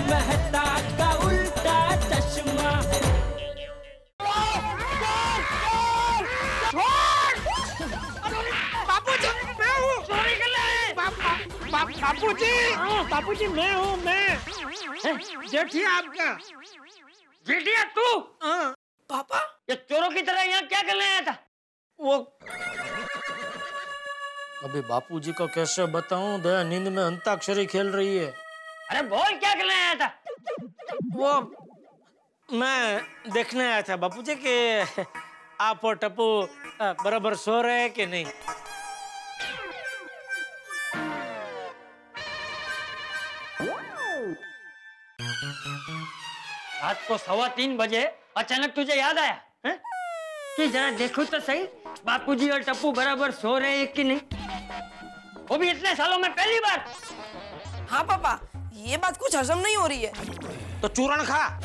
मेहता का उल्टा चश्मा। बापूजी मैं हूँ। चोरी कर ले। बापूजी बापूजी मैं हूँ मैं। जेठी आपका। जेठिया तू? हाँ। पापा ये चोरों की तरह यहाँ क्या करने आया था? वो अभी बापूजी को कैसे बताऊं, दया नींद में अंताक्षरी खेल रही है। अरे बोल क्या करने आया था? वो मैं देखने आया था बापूजी कि आप और टप्पू बराबर सो रहे हैं कि नहीं। रात को 3:15 बजे अचानक तुझे याद आया है? कि जरा देखो तो सही बापूजी और टप्पू बराबर सो रहे हैं कि नहीं, वो भी इतने सालों में पहली बार। हाँ पापा, ये बात कुछ हजम नहीं हो रही है। तो चूरण खा।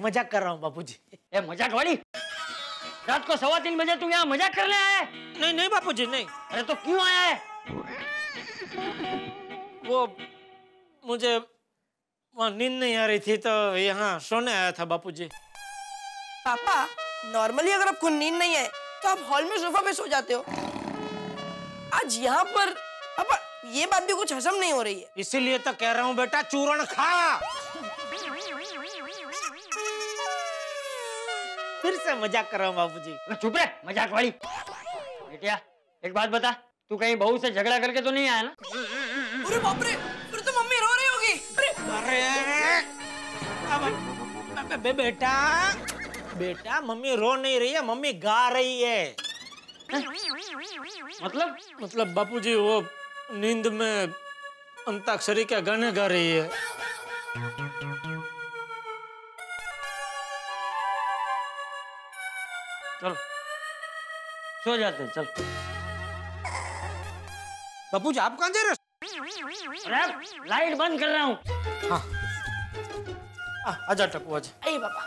मजाक कर रहा हूँ बापूजी। ये मजाक वाली? रात को 3:15 बजे तू यहाँ मजाक करने आया है? नहीं बापूजी नहीं। अरे तो क्यों आया है? वो मुझे वहाँ नींद नहीं आ रही थी तो यहाँ सोने आया था बापूजी। पापा नॉर्मली अगर आपको नींद नहीं है तो आप हॉल में सोफा पे सो जाते हो। आज यहाँ पर पापा ये बात भी कुछ हजम नहीं हो रही है। इसीलिए तो कह रहा हूँ बेटा चूरण खा। फिर से मजाक कर रहा हूँ बापूजी। चुप रहे मजाक वाली। बेटिया एक बात बता, तू कहीं बहू से झगड़ा करके तो नहीं आया ना? अरे बाप रे, फिर तो मम्मी रो रही होगी। अरे बेटा मम्मी रो नहीं रही है, मम्मी गा रही है। मतलब बापूजी वो नींद में अंताक्षरी के गाने गा रही है। चल सो जाते चल। बापूजी आप कहाँ जा रहे हो? अरे लाइट बंद कर रहा हूँ। हाँ आजा टप्पू आजा। आइए पापा।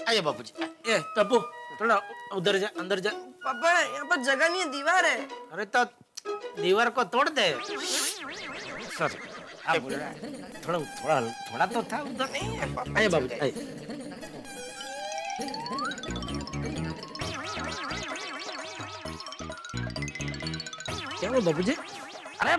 आइए बापूजी। ये टप्पू थोड़ा उधर जा, अंदर जा। पापा यहाँ पर जगह नहीं है, दीवार है। अरे तो दीवार को तोड़ दे। सर थोड़ा तो था उधर। नहीं है पापा। आइए बाबूजी आइए। क्या हुआ बाबूजी? अरे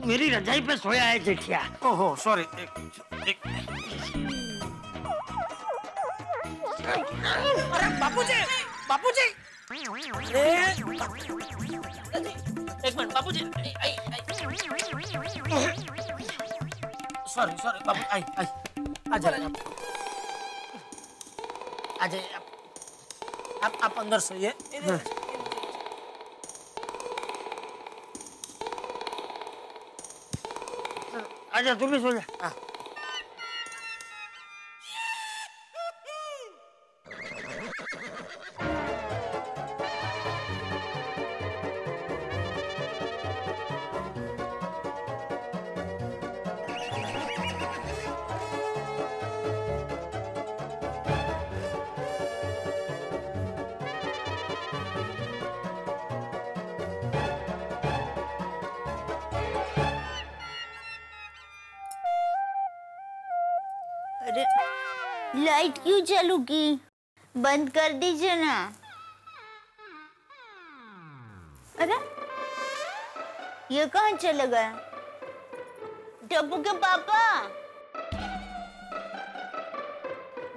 मेरी रजाई पे सोया है जेठिया। ओहो सॉरी। एक अरे बापूजी बापूजी। एक मिनट बाबूजी। सॉरी बाबू आई आ जाइए आप अंदर सोइए। आजा तू भी सो जा। अरे लाइट क्यों चालू की? बंद कर दीजिए ना। अरे ये कहाँ चला गया? टप्पू के पापा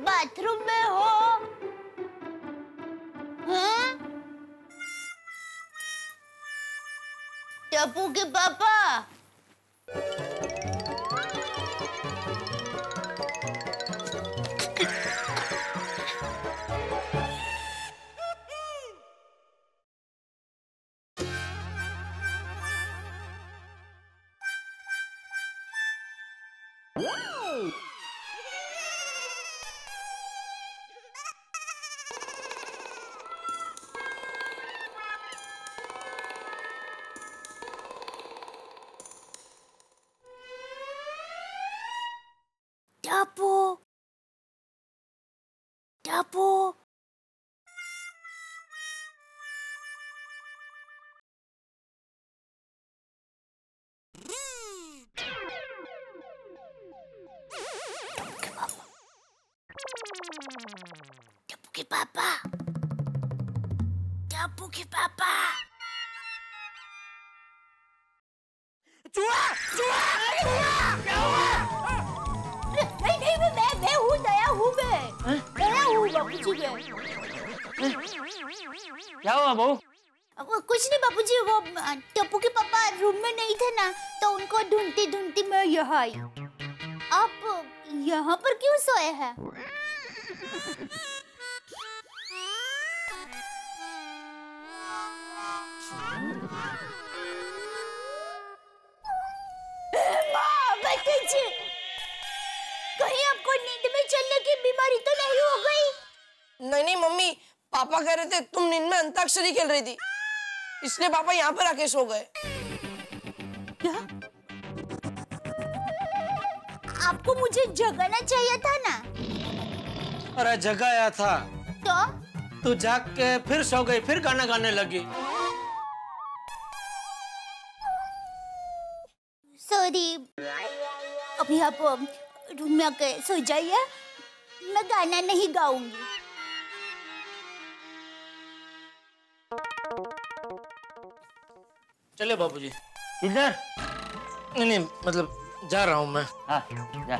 बाथरूम में हो? हाँ? टप्पू के पापा टप्पू टप्पू टपुकी पापा। चूहा चूहा क्या हुआ? नहीं नहीं मैं हूँ, दया हूँ मैं बापूजी मैं। क्या हुआ बहू? कुछ नहीं बापूजी, वो टप्पू के पापा रूम में नहीं थे ना, तो उनको ढूंढती ढूंढती मैं यहाँ आई। आप यहाँ पर क्यों सोए हैं? कहीं आपको नींद में चलने की बीमारी तो नहीं हो गई? नहीं नहीं मम्मी, पापा कह रहे थे तुम नींद में अंताक्षरी खेल रही थी, इसलिए पापा यहाँ पर आके सो गए। क्या? आपको मुझे जगाना चाहिए था ना? अरे जगाया था तो? तू जाग के फिर सो गई, फिर गाना गाने लगी। सॉरी, अभी आप रूम में आके सो जाइए, मैं गाना नहीं गाऊंगी। चले बाबूजी। किधर? नहीं मतलब जा रहा हूँ मैं। हाँ जा।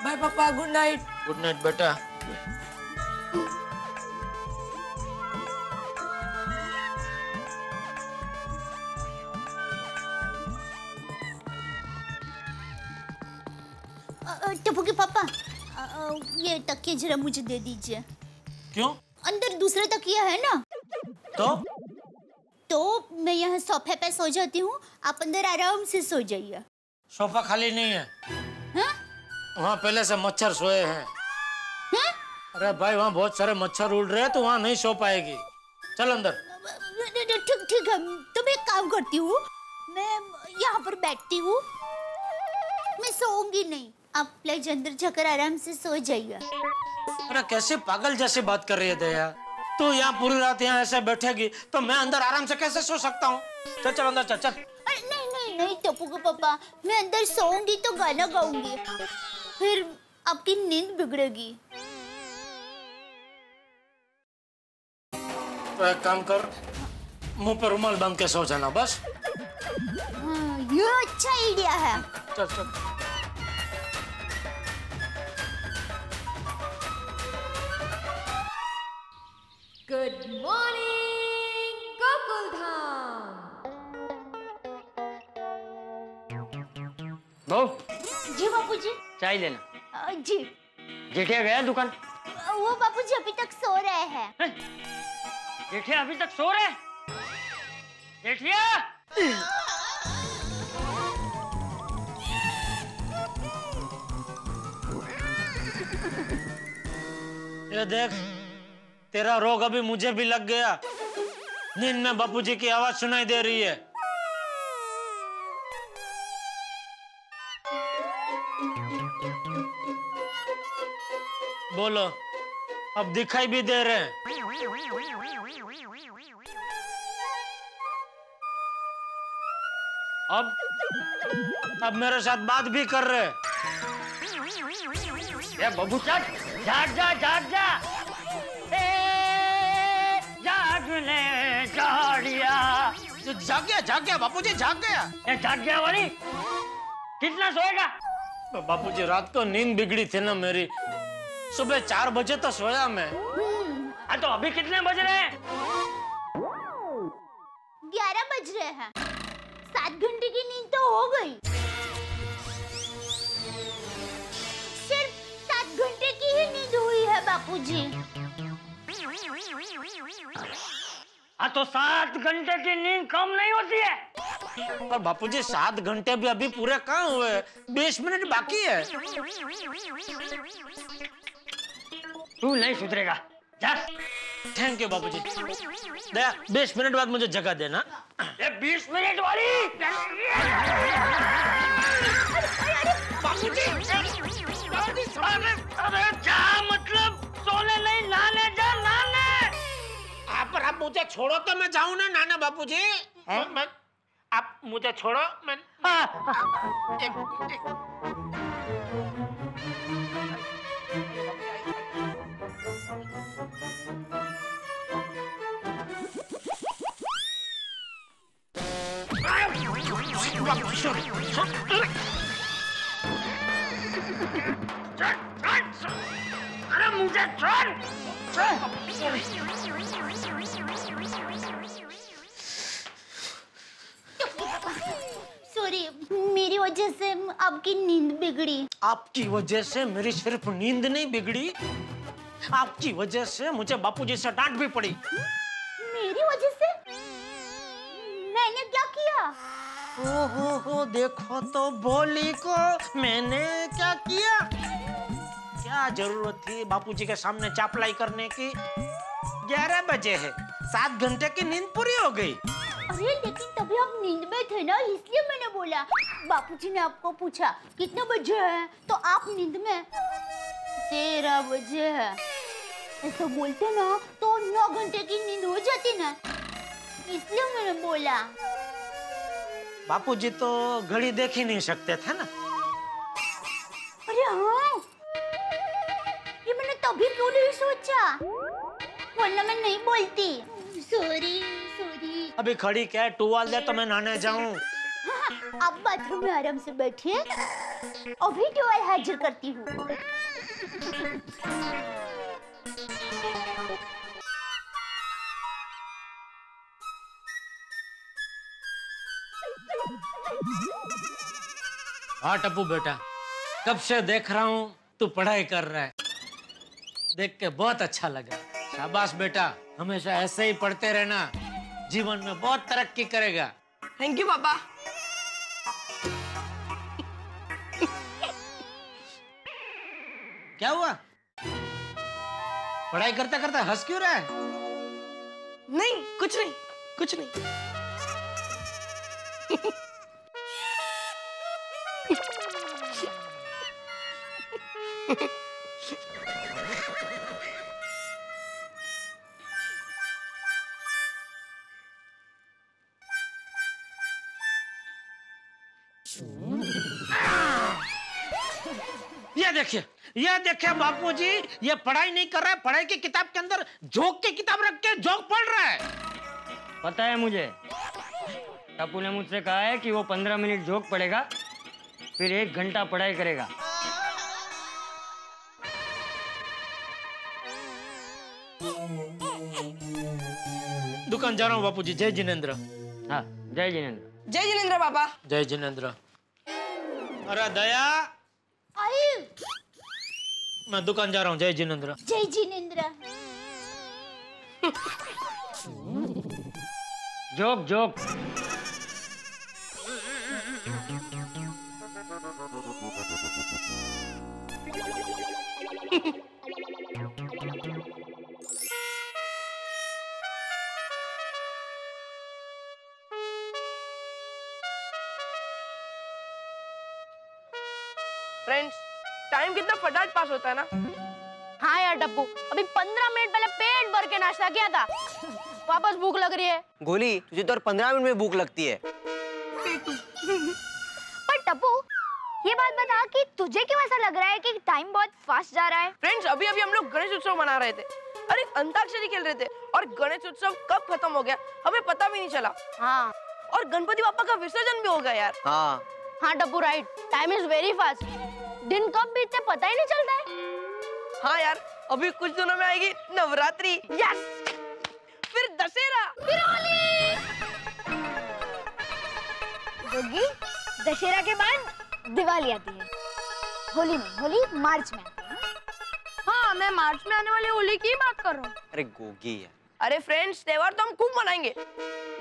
बाय पापा, गुड नाइट। गुड नाइट बेटा। टप्पू के पापा, ये तकिया जरा मुझे दे दीजिए। क्यों? अंदर दूसरा तकिया है ना? तो मैं यहाँ सोफे पे सो जाती हूँ, आप अंदर आराम से सो जाइए। सोफा खाली नहीं है। हाँ? वहाँ पहले से मच्छर सोए हैं। हाँ? अरे भाई वहाँ बहुत सारे मच्छर उड़ रहे हैं, तो वहाँ नहीं सो पाएगी। चल अंदर। ठीक है, तो मैं एक काम करती हूँ, मैं यहाँ पर बैठती हूँ, मैं सोऊंगी नहीं, आप प्लीज अंदर जाकर आराम से सो जाइए। अरे कैसे पागल जैसे बात कर रही है दया। तू यहाँ पूरी रात यहाँ ऐसे बैठेगी तो मैं अंदर आराम से कैसे सो सकता हूँ? चल चल अंदर चल चल। नहीं नहीं नहीं टप्पू के पापा, मैं अंदर सोऊंगी तो गाना गाऊंगी, फिर आपकी नींद बिगड़ेगी। तो एक काम कर, मुंह पे रुमाल बांध के सो जाना बस। हाँ, ये अच्छा आइडिया है। चल चल। Good morning Gokuldham. बहू जी बापूजी। चाय लेना। जी। जेठिया गया दुकान? वो बापूजी अभी तक सो रहे हैं। जेठिया अभी तक सो रहे? जेठिया! ये देख, तेरा रोग अभी मुझे भी लग गया। नींद में बापूजी की आवाज सुनाई दे रही है। बोलो, अब दिखाई भी दे रहे हैं। अब मेरे साथ बात भी कर रहे हैं। ये बबू चल, जाग जा जाग जा। जाग ले जाड़िया। जाग गया बापूजी, जाग गया। ये जाग गया वाली? कितना सोएगा? बापूजी रात को नींद बिगड़ी थी ना मेरी, सुबह 4 बजे तो सोया मैं। हाँ तो अभी कितने बज रहे हैं? 11 बज रहे हैं। 7 घंटे की नींद तो हो गई। सिर्फ 7 घंटे की ही नींद हुई है बापूजी। हाँ तो 7 घंटे की नींद कम नहीं होती है? पर बापूजी 7 घंटे भी अभी पूरे कहाँ हुए, 20 मिनट बाकी है। तू नहीं सुधरेगा, जा। Thank you Bapuji. Daya 20 minute बाद मुझे जगह देना। ये 20 मिनट वाली? बापूजी अरे जा, मतलब सोने नहीं, नहाने जा, नहाने। आप मुझे छोड़ो तो मैं जाऊं ना नाना बापूजी। मैं आप मुझे छोड़ो, मैं अरे मुझे छोड़। सॉरी, मेरी वजह से आपकी नींद बिगड़ी। आपकी वजह से मेरी सिर्फ नींद नहीं बिगड़ी, आपकी वजह से मुझे बापूजी से डांट भी पड़ी। मेरी वजह से? मैंने क्या किया? ओहो, देखो तो भोली को, मैंने क्या किया? क्या जरूरत थी बापूजी के सामने चापलाई करने की? 11 बजे है, 7 घंटे की नींद पूरी हो गई। अरे लेकिन तभी आप नींद में थे ना, इसलिए मैंने बोला। बापूजी ने आपको पूछा कितने बजे है, तो आप नींद में। 13 बजे है ऐसा बोलते ना तो 9 घंटे की नींद हो जाती ना, इसलिए मैंने बोला। बापूजी तो घड़ी देख ही नहीं सकते थे ना। अरे हाँ, ये मैंने तभी क्यों नहीं सोचा, वरना मैं नहीं बोलती। सॉरी। अभी खड़ी क्या है, टुवाल दे तो मैं नहाने जाऊं। आप बाथरूम में आराम से बैठिए, अभी टॉवल हाजिर करती हूँ। हाँ टप्पू बेटा, कब से देख रहा हूँ तू पढ़ाई कर रहा है, देख के बहुत अच्छा लगा। शाबाश बेटा, हमेशा ऐसे ही पढ़ते रहना, जीवन में बहुत तरक्की करेगा। थैंक यू पापा। क्या हुआ? पढ़ाई करते करते हंस क्यों रहा है? नहीं, कुछ नहीं। ये देखिए बापूजी, ये पढ़ाई नहीं कर रहा है, पढ़ाई की किताब के अंदर जोक की किताब रख के जोक पढ़ रहा है। पता है मुझे, टप्पू ने मुझसे कहा है कि वो 15 मिनट जोक पढ़ेगा, फिर 1 घंटा पढ़ाई करेगा। दुकान जा रहा हूँ बापूजी। जय जिनेंद्र। हाँ, जय जिनेंद्र। जय जिनेंद्र पापा। जय जिनेंद्र। अरे दया, आई। मैं दुकान जा रहा हूँ। जय जिनेंद्र। जय जिनेंद्र। जोक। फ्रेंड्स, टाइम कितना फटाफट पास होता है ना। हाँ यार टप्पू, अभी 15 मिनट पहले पेट भर के नाश्ता किया था, वापस भूख लग रही है। गोली, तुझे तो और 15 मिनट में भूख लगती है। पर टप्पू, ये बात बता कि तुझे क्यों ऐसा लग रहा है कि टाइम बहुत फास्ट जा रहा है? फ्रेंड्स, अभी हम लोग गणेश उत्सव मना रहे थे, अरे अंताक्षरी खेल रहे थे, और गणेश उत्सव कब खत्म हो गया हमें पता भी नहीं चला। हाँ, और गणपति बापा का विसर्जन भी हो गया यार। हाँ Tappu, right, time is very fast, दिन कब बीतते पता ही नहीं चलता है। हाँ यार, अभी कुछ दिनों में आएगी नवरात्रि, यस, फिर दशहरा, फिर होली। जोगी, दशहरा के बाद दिवाली आती है, होली नहीं, होली मार्च में आती है। हाँ, मैं मार्च में आने वाली होली की बात कर रहा हूँ। अरे गोगी है। अरे फ्रेंड्स, त्योहार तो हम खूब मनाएंगे,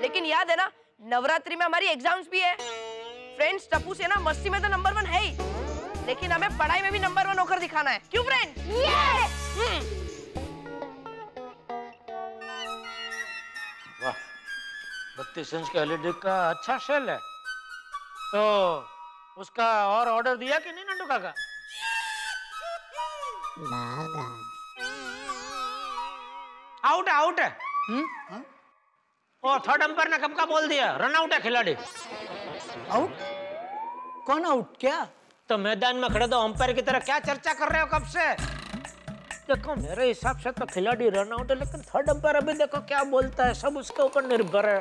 लेकिन याद है ना नवरात्रि में हमारी एग्जाम्स भी है। फ्रेंड्स, टप्पू से ना मस्ती में तो नंबर 1 है ही, लेकिन हमें पढ़ाई में भी नंबर 1 होकर दिखाना है, क्यों फ्रेंड्स? यस। वाह, 32 इंच का एलईडी का अच्छा सेल है। तो उसका और ऑर्डर दिया कि नहीं नंदू काका? आउट है। और 3rd अंपायर ने कब का बोल दिया, रन आउट है खिलाड़ी। आउट? कौन आउट? क्या? तो मैदान में खड़े तो अंपायर की तरह क्या चर्चा कर रहे हो कब से? देखो मेरे हिसाब से तो खिलाड़ी रन आउट है, लेकिन 3rd अंपायर अभी देखो क्या बोलता है, सब उसके ऊपर निर्भर है।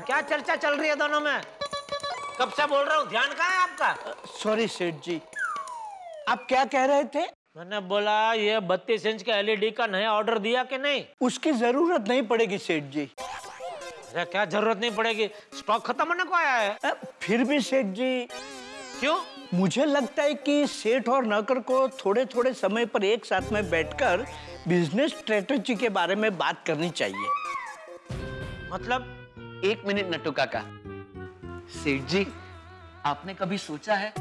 क्या चर्चा चल रही है दोनों में? कब से बोल रहा हूँ, ध्यान कहाँ है आपका? सॉरी सेठ जी, आप क्या कह रहे थे? मैंने बोला ये 32 इंच का एलईडी का नया ऑर्डर दिया कि नहीं? उसकी जरूरत नहीं पड़ेगी सेठ जी। अरे क्या जरूरत नहीं पड़ेगी, स्टॉक खत्म होने को आया है। फिर भी सेठ जी, क्यों? मुझे लगता है कि सेठ और नौकर को थोड़े थोड़े समय पर एक साथ में बैठकर बिजनेस स्ट्रेटेजी के बारे में बात करनी चाहिए। मतलब? एक मिनट नट्टू काका। सेठ जी, आपने कभी सोचा है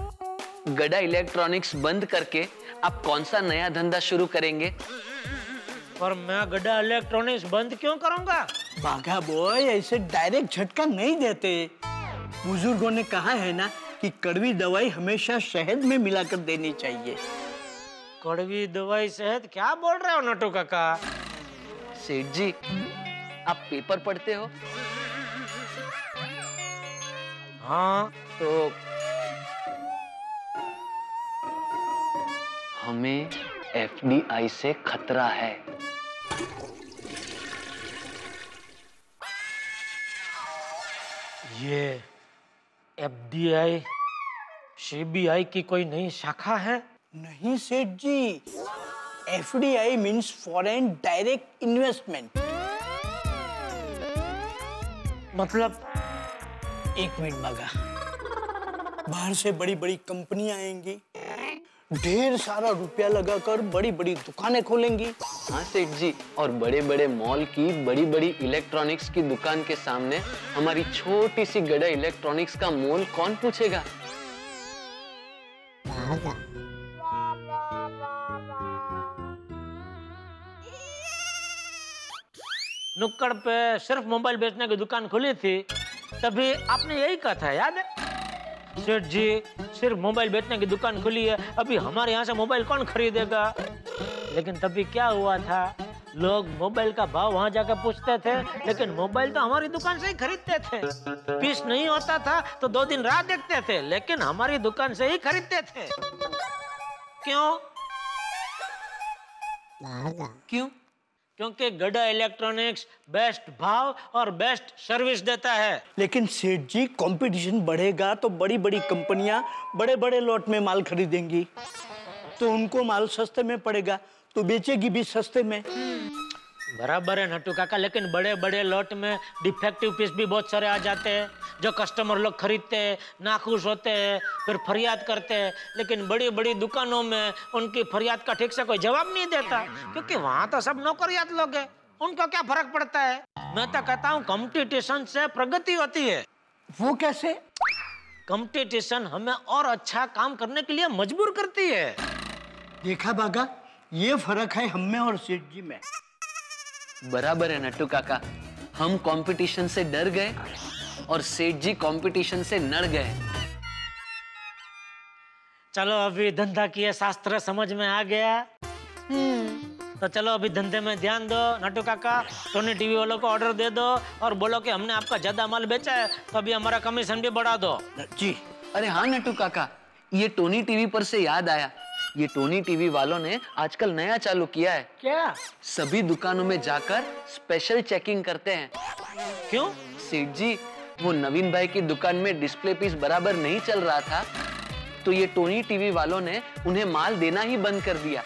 गड़ा इलेक्ट्रॉनिक्स बंद करके आप कौन सा नया धंधा शुरू करेंगे? और मैं गड़ा इलेक्ट्रॉनिक्स बंद क्यों करूंगा? बाघा बॉय, ऐसे डायरेक्ट झटका नहीं देते। बुजुर्गों ने कहा है ना कि कड़वी दवाई हमेशा शहद में मिलाकर देनी चाहिए। कड़वी दवाई शहद? क्या बोल रहे हो नट्टू काका? सेठ जी, आप पेपर पढ़ते हो? हाँ। तो हमें एफडीआई से खतरा है। ये एफडीआई सीबीआई की कोई नई शाखा है? नहीं सेठ जी, FDI means foreign direct investment. मतलब? एक मिनट बाघा, बाहर से बड़ी बड़ी कंपनियां आएंगी, ढेर सारा रुपया लगाकर बड़ी बड़ी दुकानें खोलेंगी। हाँ सेठ जी, और बड़े बड़े मॉल की बड़ी बड़ी इलेक्ट्रॉनिक्स की दुकान के सामने हमारी छोटी सी गड़ा इलेक्ट्रॉनिक्स का मोल कौन पूछेगा? नुक्कड़ पे सिर्फ मोबाइल बेचने की दुकान खुली थी, तभी आपने यही कहा था, याद है? सेठ जी, सिर्फ मोबाइल बेचने की दुकान खुली है, अभी हमारे यहाँ से मोबाइल कौन खरीदेगा? लेकिन तभी क्या हुआ था, लोग मोबाइल का भाव वहाँ जाकर पूछते थे, लेकिन मोबाइल तो हमारी दुकान से ही खरीदते थे। पीस नहीं होता था तो 2 दिन राह देखते थे, लेकिन हमारी दुकान से ही खरीदते थे। क्यों? क्यों? क्योंकि गड़ा इलेक्ट्रॉनिक्स बेस्ट भाव और बेस्ट सर्विस देता है। लेकिन सेठ जी, कंपटीशन बढ़ेगा तो बड़ी बड़ी कंपनियां बड़े बड़े लॉट में माल खरीदेंगी, तो उनको माल सस्ते में पड़ेगा, तो बेचेगी भी सस्ते में। बराबर है नट्टू काका, लेकिन बड़े बड़े लॉट में डिफेक्टिव पीस भी बहुत सारे आ जाते हैं, जो कस्टमर लोग खरीदते हैं, नाखुश होते हैं, फिर फरियाद करते हैं। लेकिन बड़ी बड़ी दुकानों में उनकी फरियाद का ठीक से कोई जवाब नहीं देता, क्योंकि वहां तो सब नौकरियात लोग हैं, उनको क्या फर्क पड़ता है? मैं तो कहता हूँ कंपटीशन से प्रगति होती है। वो कैसे? कंपटीशन हमें और अच्छा काम करने के लिए मजबूर करती है। देखा बागा, ये फर्क है हम में और सेठ जी में। बराबर है नट्टू काका, हम कंपटीशन से डर गए और सेठ जी कंपटीशन से नड़ गए। चलो अभी धंधा की ये शास्त्र समझ में आ गया। तो चलो अभी धंधे में ध्यान दो। नट्टू काका, टोनी टीवी वालों को ऑर्डर दे दो और बोलो कि हमने आपका ज्यादा माल बेचा है, तो अभी हमारा कमीशन भी बढ़ा दो। जी। अरे हाँ नट्टू काका, ये टोनी टीवी पर से याद आया, ये टोनी टीवी वालों ने आजकल नया चालू किया है। क्या? सभी दुकानों में जाकर स्पेशल चेकिंग करते हैं। क्यों? सेठ जी, वो नवीन भाई की दुकान में डिस्प्ले पीस बराबर नहीं चल रहा था, तो ये टोनी टीवी वालों ने उन्हें माल देना ही बंद कर दिया।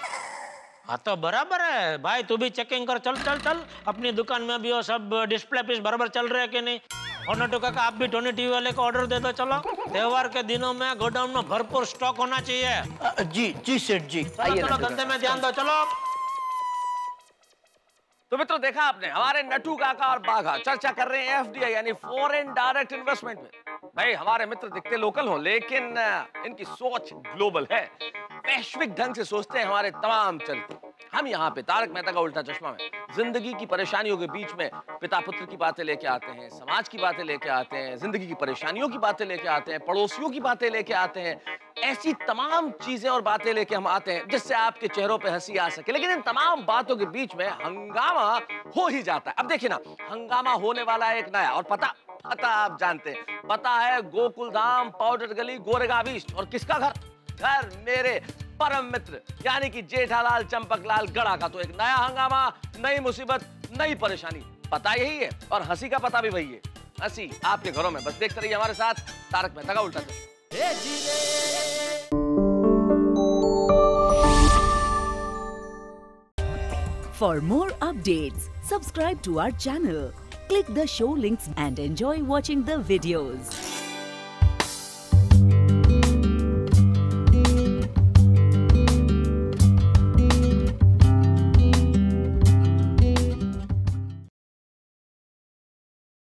हाँ तो बराबर है भाई, तू भी चेकिंग कर। चल चल चल, अपनी दुकान में भी वो सब डिस्प्ले पीस बराबर चल रहे हैं कि नहीं। और नट्टू काका, आप भी टोनी टीवी वाले को ऑर्डर दे दो। चलो, त्योहार के दिनों में गोडाउन में भरपूर स्टॉक होना चाहिए। जी जी सेठ जी। चलो धंधे में ध्यान दो। चलो। तो मित्रों, देखा आपने, हमारे नट्टू काका और बाघा चर्चा कर रहे हैं एफडीआई यानी फॉरेन डायरेक्ट इन्वेस्टमेंट में। भाई, हमारे मित्र दिखते लोकल हो, लेकिन इनकी सोच ग्लोबल है, वैश्विक ढंग से सोचते हैं हमारे तमाम चरित्र। हम यहाँ पे तारक मेहता का उल्टा चश्मा में जिंदगी की परेशानियों के बीच में पिता पुत्र की बातें लेके आते हैं, समाज की बातें लेके आते हैं, जिंदगी की परेशानियों की बातें लेके आते हैं, पड़ोसियों की बातें लेके आते हैं। ऐसी तमाम चीजें और बातें लेके हम आते हैं जिससे आपके चेहरों पे हंसी आ सके। लेकिन इन तमाम बातों के बीच में हंगामा हो ही जाता है। अब देखिए ना, हंगामा होने वाला है एक नया, और पता आप जानते हैं, पता है गोकुल धाम, पाउडर गली, गोरेगांव ईस्ट। और किसका घर? घर मेरे परम मित्र यानी कि जेठालाल चंपकलाल गड़ा का। तो एक नया हंगामा, नई मुसीबत, नई परेशानी, पता यही है, और हंसी का पता भी वही है। हंसी आपके घरों में। बस देखते रहिए हमारे साथ तारक मेहता का उल्टा चश्मा। For more updates, subscribe to our channel, click the show links and enjoy watching the videos.